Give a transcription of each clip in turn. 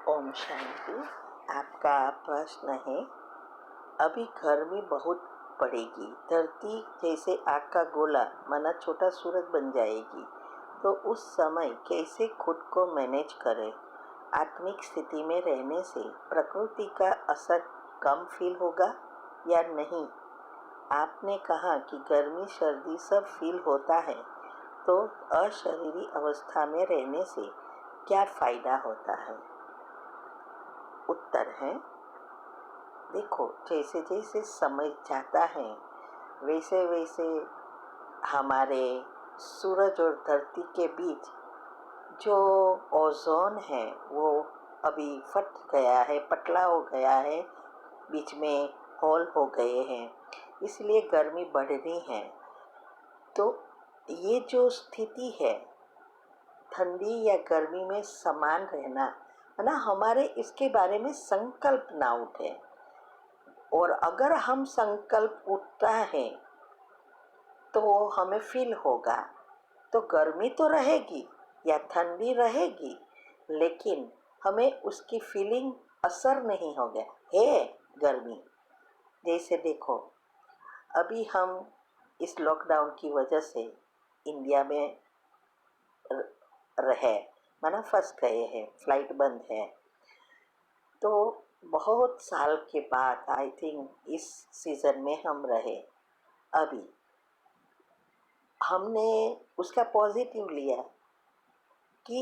ओम शांति। आपका प्रश्न है, अभी गर्मी बहुत पड़ेगी, धरती जैसे आग का गोला माना छोटा सूरज बन जाएगी, तो उस समय कैसे खुद को मैनेज करें? आत्मिक स्थिति में रहने से प्रकृति का असर कम फील होगा या नहीं? आपने कहा कि गर्मी सर्दी सब फील होता है, तो अशरीरी अवस्था में रहने से क्या फ़ायदा होता है? उत्तर है, देखो, जैसे जैसे समय जाता है वैसे वैसे हमारे सूरज और धरती के बीच जो ओजोन है वो अभी फट गया है, पतला हो गया है, बीच में होल हो गए हैं, इसलिए गर्मी बढ़ रही है। तो ये जो स्थिति है, ठंडी या गर्मी में समान रहना है ना, हमारे इसके बारे में संकल्प ना उठे। और अगर हम संकल्प उठता है तो हमें फील होगा, तो गर्मी तो रहेगी या ठंडी रहेगी, लेकिन हमें उसकी फीलिंग असर नहीं होगा है गर्मी। जैसे देखो, अभी हम इस लॉकडाउन की वजह से इंडिया में रहे माना फंस गए हैं, फ्लाइट बंद है। तो बहुत साल के बाद आई थिंक इस सीज़न में हम रहे। अभी हमने उसका पॉजिटिव लिया कि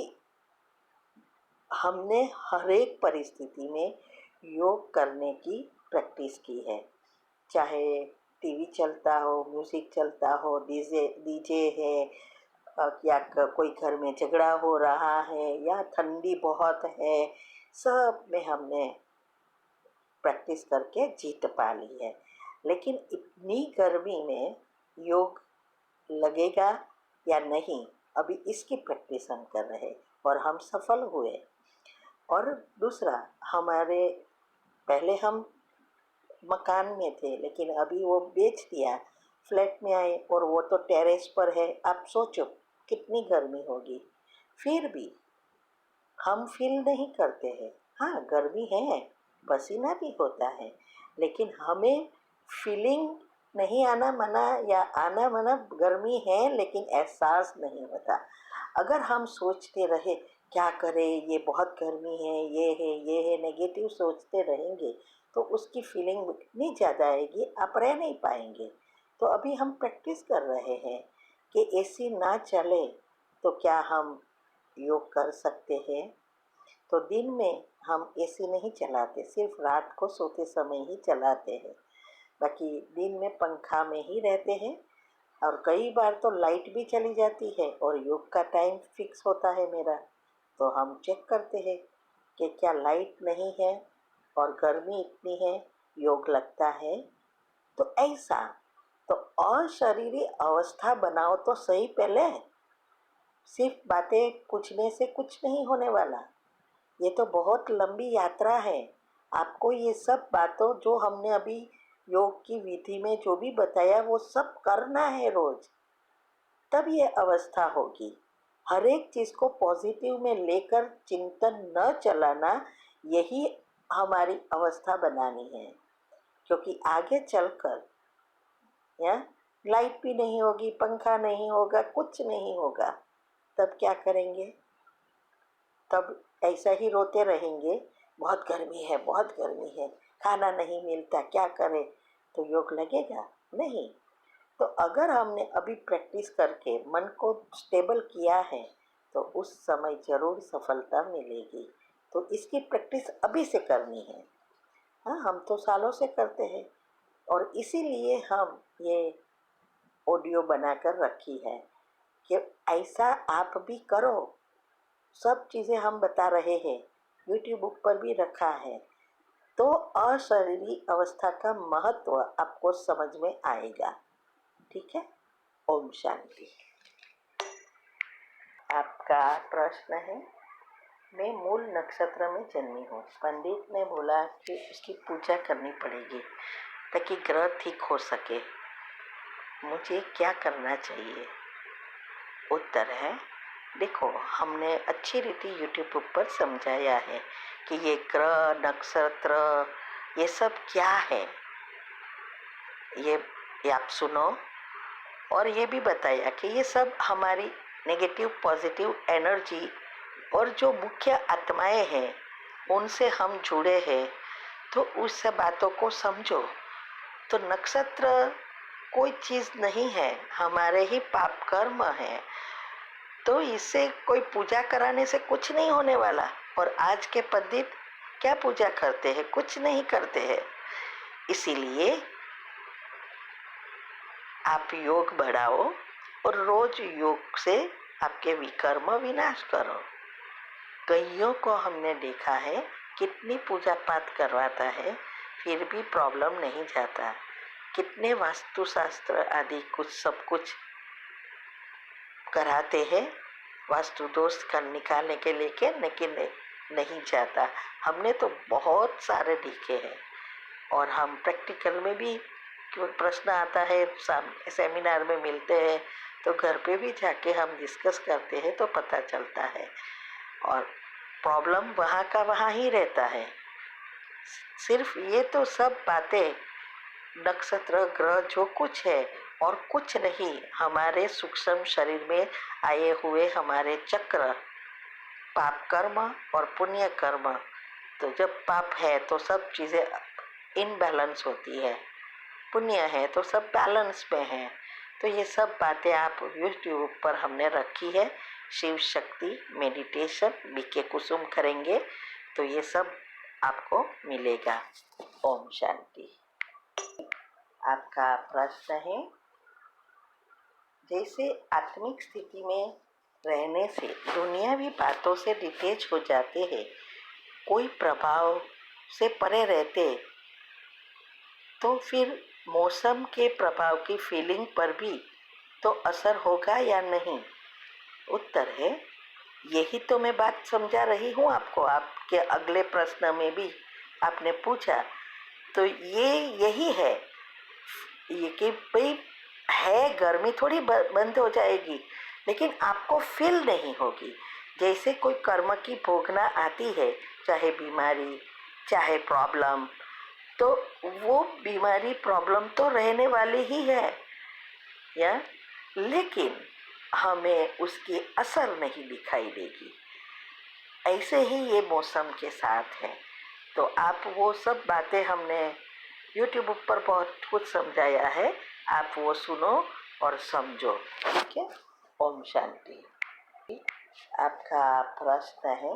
हमने हर एक परिस्थिति में योग करने की प्रैक्टिस की है, चाहे टीवी चलता हो, म्यूज़िक चलता हो, डीजे है, या कोई घर में झगड़ा हो रहा है या ठंडी बहुत है, सब में हमने प्रैक्टिस करके जीत पा ली है। लेकिन इतनी गर्मी में योग लगेगा या नहीं, अभी इसकी प्रैक्टिस हम कर रहे और हम सफल हुए। और दूसरा, हमारे पहले हम मकान में थे, लेकिन अभी वो बेच दिया, फ्लैट में आए और वो तो टेरेस पर है। आप सोचो कितनी गर्मी होगी, फिर भी हम फील नहीं करते हैं। हाँ, गर्मी है, पसीना भी होता है, लेकिन हमें फीलिंग नहीं आना मना या आना मना गर्मी है, लेकिन एहसास नहीं होता। अगर हम सोचते रहे क्या करें, ये बहुत गर्मी है, ये है, नेगेटिव सोचते रहेंगे तो उसकी फीलिंग इतनी ज़्यादा आएगी, आप रह नहीं पाएंगे। तो अभी हम प्रैक्टिस कर रहे हैं कि एसी ना चले तो क्या हम योग कर सकते हैं। तो दिन में हम एसी नहीं चलाते, सिर्फ रात को सोते समय ही चलाते हैं, बाकी दिन में पंखा में ही रहते हैं। और कई बार तो लाइट भी चली जाती है और योग का टाइम फिक्स होता है मेरा, तो हम चेक करते हैं कि क्या लाइट नहीं है और गर्मी इतनी है, योग लगता है। तो ऐसा तो अशरीरी अवस्था बनाओ तो सही पहले, सिर्फ बातें पूछने से कुछ नहीं होने वाला। ये तो बहुत लंबी यात्रा है। आपको ये सब बातों जो हमने अभी योग की विधि में जो भी बताया वो सब करना है रोज, तब ये अवस्था होगी। हर एक चीज़ को पॉजिटिव में लेकर चिंतन न चलाना, यही हमारी अवस्था बनानी है। क्योंकि आगे चलकर या लाइट भी नहीं होगी, पंखा नहीं होगा, कुछ नहीं होगा, तब क्या करेंगे? तब ऐसा ही रोते रहेंगे, बहुत गर्मी है, बहुत गर्मी है, खाना नहीं मिलता, क्या करें? तो योग लगेगा नहीं। तो अगर हमने अभी प्रैक्टिस करके मन को स्टेबल किया है तो उस समय ज़रूर सफलता मिलेगी। तो इसकी प्रैक्टिस अभी से करनी है। हाँ, हम तो सालों से करते हैं और इसीलिए हम ये ऑडियो बनाकर रखी है कि ऐसा आप भी करो। सब चीज़ें हम बता रहे हैं, यूट्यूब पर भी रखा है, तो अशरीरी अवस्था का महत्व आपको समझ में आएगा। ठीक है। ओम शांति। आपका प्रश्न है, मैं मूल नक्षत्र में जन्मी हूँ, पंडित ने बोला कि उसकी पूजा करनी पड़ेगी ताकि ग्रह ठीक हो सके, मुझे क्या करना चाहिए? उत्तर है, देखो, हमने अच्छी रीति यूट्यूब पर समझाया है कि ये ग्रह नक्षत्र ये सब क्या है, ये ये आप सुनो। और ये भी बताया कि ये सब हमारी नेगेटिव पॉजिटिव एनर्जी और जो मुख्य आत्माएं हैं उनसे हम जुड़े हैं, तो उस सब बातों को समझो। तो नक्षत्र कोई चीज नहीं है, हमारे ही पाप कर्म है। तो इससे कोई पूजा कराने से कुछ नहीं होने वाला। और आज के पंडित क्या पूजा करते हैं? कुछ नहीं करते हैं। इसीलिए आप योग बढ़ाओ और रोज योग से आपके विकर्म विनाश करो। कईयों को हमने देखा है कितनी पूजा पाठ करवाता है फिर भी प्रॉब्लम नहीं जाता। कितने वास्तुशास्त्र आदि कुछ सब कुछ कराते हैं वास्तु दोष का निकालने के लिए, लेकिन नहीं जाता। हमने तो बहुत सारे देखे हैं और हम प्रैक्टिकल में भी कोई प्रश्न आता है, सेमिनार में मिलते हैं तो घर पे भी जाके हम डिस्कस करते हैं तो पता चलता है। और प्रॉब्लम वहाँ का वहाँ ही रहता है। सिर्फ ये तो सब बातें नक्षत्र ग्रह जो कुछ है और कुछ नहीं, हमारे सूक्ष्म शरीर में आए हुए हमारे चक्र, पाप कर्म और पुण्य कर्म। तो जब पाप है तो सब चीजें इनबैलेंस होती है, पुण्य है तो सब बैलेंस में है। तो ये सब बातें आप यूट्यूब पर हमने रखी है। शिव शक्ति मेडिटेशन बीके कुसुम करेंगे तो ये सब आपको मिलेगा। ओम शांति। आपका प्रश्न है, जैसे आत्मिक स्थिति में रहने से दुनियावी बातों से डिटेच हो जाते हैं, कोई प्रभाव से परे रहते, तो फिर मौसम के प्रभाव की फीलिंग पर भी तो असर होगा या नहीं? उत्तर है, यही तो मैं बात समझा रही हूँ आपको। आपके अगले प्रश्न में भी आपने पूछा, तो ये यही है ये कि भाई है गर्मी थोड़ी बंद हो जाएगी, लेकिन आपको फील नहीं होगी। जैसे कोई कर्म की भोगना आती है, चाहे बीमारी चाहे प्रॉब्लम, तो वो बीमारी प्रॉब्लम तो रहने वाली ही है या, लेकिन हमें उसकी असर नहीं दिखाई देगी। ऐसे ही ये मौसम के साथ है। तो आप वो सब बातें हमने यूट्यूब पर बहुत कुछ समझाया है, आप वो सुनो और समझो। ठीक है। ओम शांति। आपका प्रश्न है,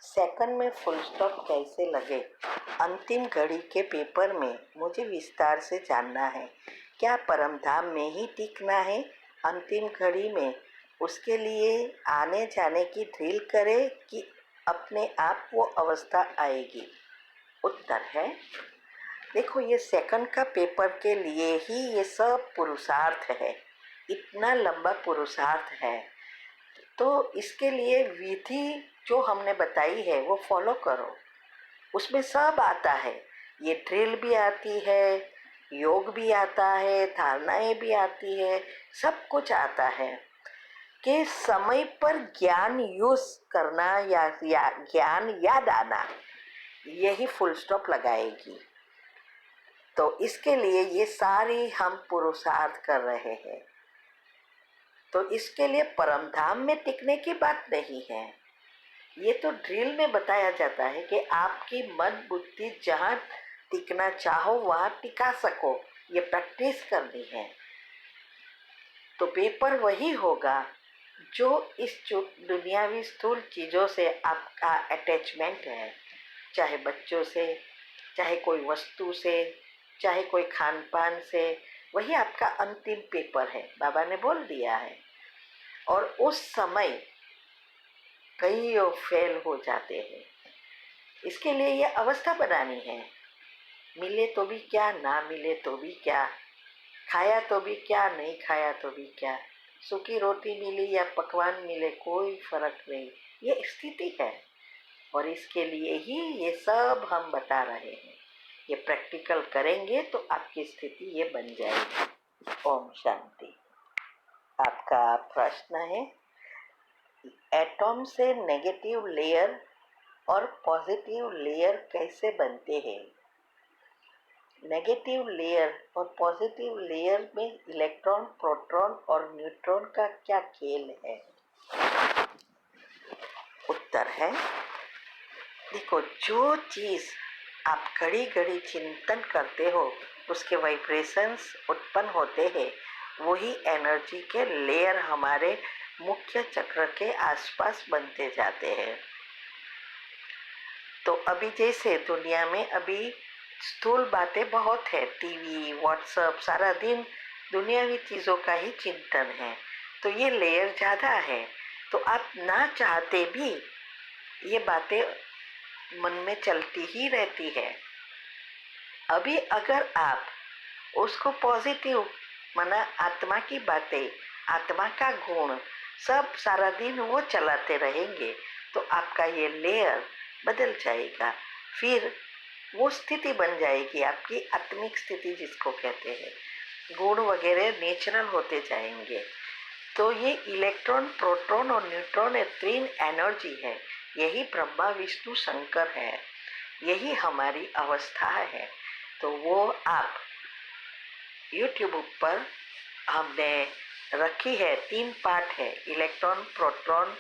सेकंड में फुल स्टॉप कैसे लगे? अंतिम घड़ी के पेपर में मुझे विस्तार से जानना है। क्या परमधाम में ही टिकना है अंतिम घड़ी में? उसके लिए आने जाने की ड्रिल करे कि अपने आप वो अवस्था आएगी? उत्तर है, देखो ये सेकंड का पेपर के लिए ही ये सब पुरुषार्थ है, इतना लंबा पुरुषार्थ है। तो इसके लिए विधि जो हमने बताई है वो फॉलो करो, उसमें सब आता है। ये ड्रिल भी आती है, योग भी आता है, धारणाएं भी आती है, सब कुछ आता है। कि समय पर ज्ञान यूज करना या ज्ञान याद आना, यही फुल स्टॉप लगाएगी। तो इसके लिए ये सारी हम पुरुषार्थ कर रहे हैं। तो इसके लिए परमधाम में टिकने की बात नहीं है, ये तो ड्रिल में बताया जाता है कि आपकी मन बुद्धि जहाँ टिकना चाहो वहाँ टिका सको, ये प्रैक्टिस करनी है। तो पेपर वही होगा जो इस दुनियावी स्थूल चीज़ों से आपका अटैचमेंट है, चाहे बच्चों से, चाहे कोई वस्तु से, चाहे कोई खान पान से, वही आपका अंतिम पेपर है, बाबा ने बोल दिया है। और उस समय कई फेल हो जाते हैं। इसके लिए ये अवस्था बनानी है, मिले तो भी क्या, ना मिले तो भी क्या, खाया तो भी क्या, नहीं खाया तो भी क्या, सूखी रोटी मिली या पकवान मिले कोई फर्क नहीं, ये स्थिति है। और इसके लिए ही ये सब हम बता रहे हैं। ये प्रैक्टिकल करेंगे तो आपकी स्थिति ये बन जाएगी। ओम शांति। आपका प्रश्न है, एटॉम से नेगेटिव लेयर और पॉजिटिव लेयर कैसे बनते हैं। नेगेटिव लेयर और पॉजिटिव लेयर में इलेक्ट्रॉन, प्रोटॉन और न्यूट्रॉन का क्या खेल है। उत्तर है, देखो, जो चीज आप घड़ी घड़ी चिंतन करते हो उसके वाइब्रेशंस उत्पन्न होते हैं, वही एनर्जी के लेयर हमारे मुख्य चक्र के आसपास बनते जाते हैं। तो अभी जैसे दुनिया में अभी स्थूल बातें बहुत है, टीवी, व्हाट्सएप, सारा दिन दुनियावी चीजों का ही चिंतन है, तो ये लेयर ज्यादा है। तो आप ना चाहते भी ये बातें मन में चलती ही रहती है। अभी अगर आप उसको पॉजिटिव माना, आत्मा की बातें, आत्मा का गुण सब सारा दिन वो चलाते रहेंगे, तो आपका ये लेयर बदल जाएगा। फिर वो स्थिति बन जाएगी आपकी आत्मिक स्थिति जिसको कहते हैं, गुण वगैरह नेचुरल होते जाएंगे। तो ये इलेक्ट्रॉन, प्रोटॉन और न्यूट्रॉन ये तीन एनर्जी है, यही ब्रह्मा विष्णु शंकर है, यही हमारी अवस्था है। तो वो आप यूट्यूब पर हमने रखी है, 3 पार्ट है, इलेक्ट्रॉन, प्रोटॉन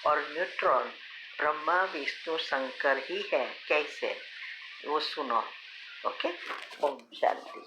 और न्यूट्रॉन, ब्रह्मा विष्णु शंकर ही है कैसे, वो सुनो। ओके, ओम शांति।